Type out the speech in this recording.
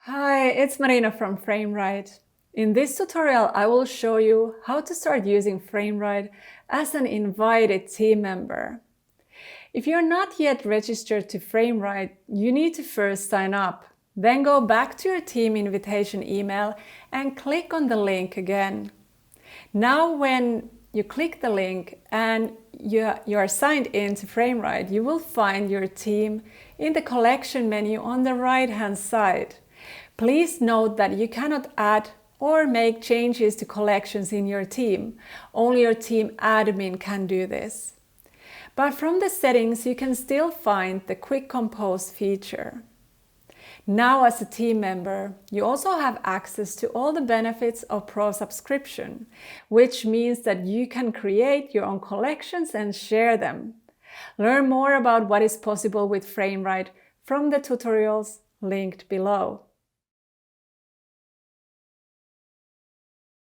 Hi, it's Marina from Frameright. In this tutorial, I will show you how to start using Frameright as an invited team member. If you're not yet registered to Frameright, you need to first sign up. Then go back to your team invitation email and click on the link again. Now when you click the link and you are signed in to Frameright, you will find your team in the collection menu on the right-hand side. Please note that you cannot add or make changes to collections in your team. Only your team admin can do this. But from the settings, you can still find the Quick Compose feature. Now, as a team member, you also have access to all the benefits of Pro subscription, which means that you can create your own collections and share them. Learn more about what is possible with Frameright from the tutorials linked below.